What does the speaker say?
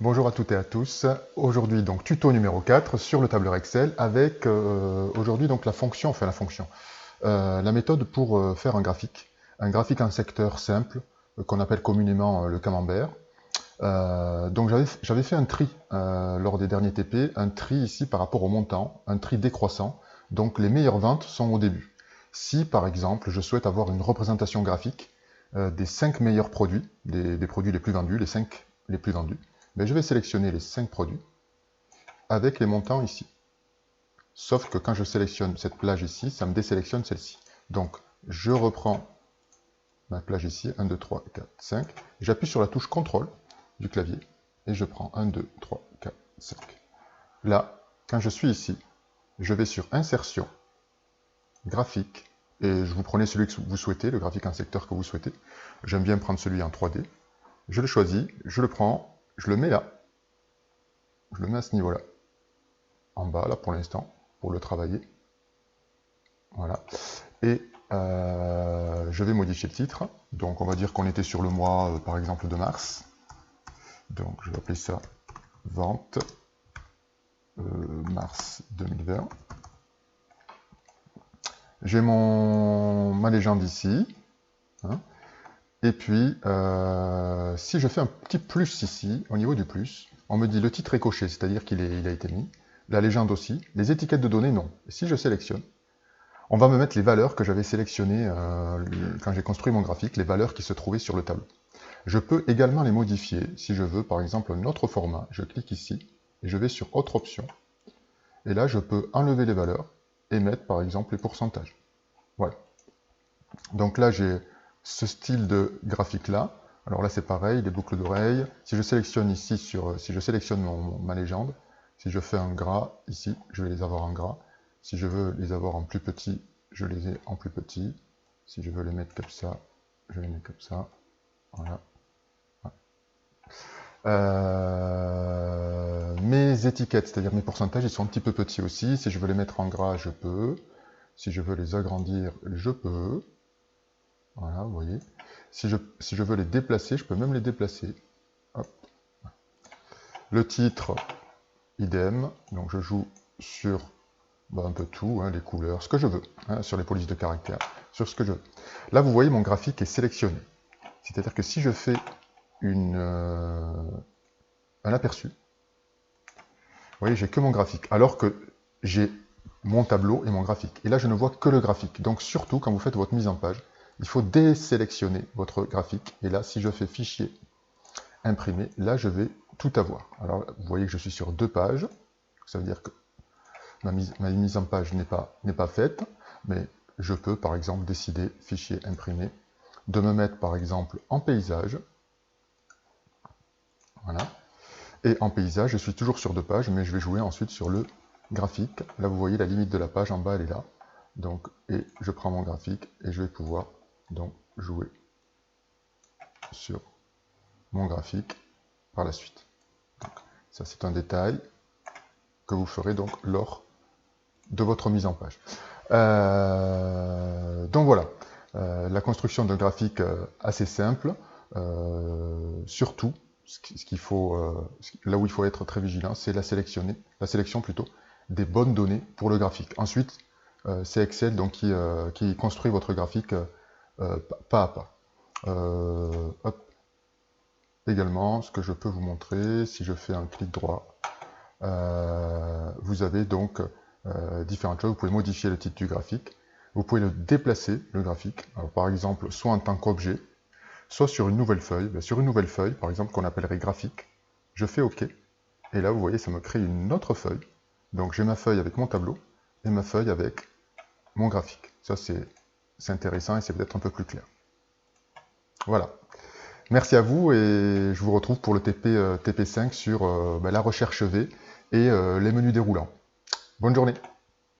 Bonjour à toutes et à tous. Aujourd'hui, donc, tuto numéro 4 sur le tableur Excel avec aujourd'hui donc la méthode pour faire un graphique en secteur simple qu'on appelle communément le camembert. Donc j'avais fait un tri lors des derniers TP, un tri ici par rapport au montant, un tri décroissant. Donc les meilleures ventes sont au début. Si par exemple je souhaite avoir une représentation graphique des 5 meilleurs produits, des produits les plus vendus, les 5 les plus vendus, mais je vais sélectionner les 5 produits avec les montants ici. Sauf que quand je sélectionne cette plage ici, ça me désélectionne celle-ci. Donc je reprends ma plage ici, 1, 2, 3, 4, 5. J'appuie sur la touche CTRL du clavier et je prends 1, 2, 3, 4, 5. Là, quand je suis ici, je vais sur Insertion, Graphique, et vous prenez celui que vous souhaitez, le graphique en secteur que vous souhaitez. J'aime bien prendre celui en 3D. Je le choisis, je le prends, je le mets là. Je le mets à ce niveau-là. En bas, là, pour l'instant, pour le travailler. Voilà. Et je vais modifier le titre. Donc, on va dire qu'on était sur le mois, par exemple, de mars. Donc, je vais appeler ça Vente mars 2020. J'ai ma légende ici. Hein. Et puis, si je fais un petit plus ici, au niveau du plus, on me dit le titre est coché, c'est-à-dire qu'il a été mis. La légende aussi. Les étiquettes de données, non. Et si je sélectionne, on va me mettre les valeurs que j'avais sélectionnées quand j'ai construit mon graphique, les valeurs qui se trouvaient sur le tableau. Je peux également les modifier, si je veux, par exemple, un autre format. Je clique ici, et je vais sur Autre option. Et là, je peux enlever les valeurs, et mettre, par exemple, les pourcentages. Voilà. Donc là, j'ai ce style de graphique-là. Alors là, c'est pareil, les boucles d'oreilles. Si je sélectionne ici, si je sélectionne ma légende, si je fais un gras, ici, je vais les avoir en gras. Si je veux les avoir en plus petit, je les ai en plus petit. Si je veux les mettre comme ça, je les mets comme ça. Voilà. Mes étiquettes, c'est-à-dire mes pourcentages, ils sont un petit peu petits aussi. Si je veux les mettre en gras, je peux. Si je veux les agrandir, je peux. Voilà, vous voyez. Si je veux les déplacer, je peux même les déplacer. Hop. Le titre, idem. Donc je joue sur un peu tout, hein, les couleurs, ce que je veux, hein, sur les polices de caractère, sur ce que je veux. Là, vous voyez, mon graphique est sélectionné. C'est-à-dire que si je fais un aperçu, vous voyez, j'ai que mon graphique, alors que j'ai mon tableau et mon graphique. Et là, je ne vois que le graphique. Donc surtout, quand vous faites votre mise en page, il faut désélectionner votre graphique. Et là, si je fais Fichier, Imprimer, là, je vais tout avoir. Alors, vous voyez que je suis sur 2 pages. Ça veut dire que ma mise en page n'est pas faite, mais je peux, par exemple, décider, Fichier, Imprimer, de me mettre, par exemple, en paysage. Voilà. Et en paysage, je suis toujours sur 2 pages, mais je vais jouer ensuite sur le graphique. Là, vous voyez la limite de la page en bas, elle est là. Donc, et je prends mon graphique et je vais pouvoir donc jouer sur mon graphique par la suite. Donc, ça, c'est un détail que vous ferez donc lors de votre mise en page. Donc voilà, la construction d'un graphique assez simple, surtout, là où il faut être très vigilant, c'est la sélection plutôt des bonnes données pour le graphique. Ensuite, c'est Excel donc, qui construit votre graphique pas à pas. Hop. Également, ce que je peux vous montrer, si je fais un clic droit, vous avez donc différentes choses. Vous pouvez modifier le titre du graphique, vous pouvez le déplacer, le graphique, alors, par exemple, soit en tant qu'objet, soit sur une nouvelle feuille. Sur une nouvelle feuille, par exemple, qu'on appellerait graphique, je fais OK, et là, vous voyez, ça me crée une autre feuille. Donc, j'ai ma feuille avec mon tableau, et ma feuille avec mon graphique. Ça, c'est intéressant, et c'est peut-être un peu plus clair. Voilà. Merci à vous, et je vous retrouve pour le TP5 sur la recherche V et les menus déroulants. Bonne journée.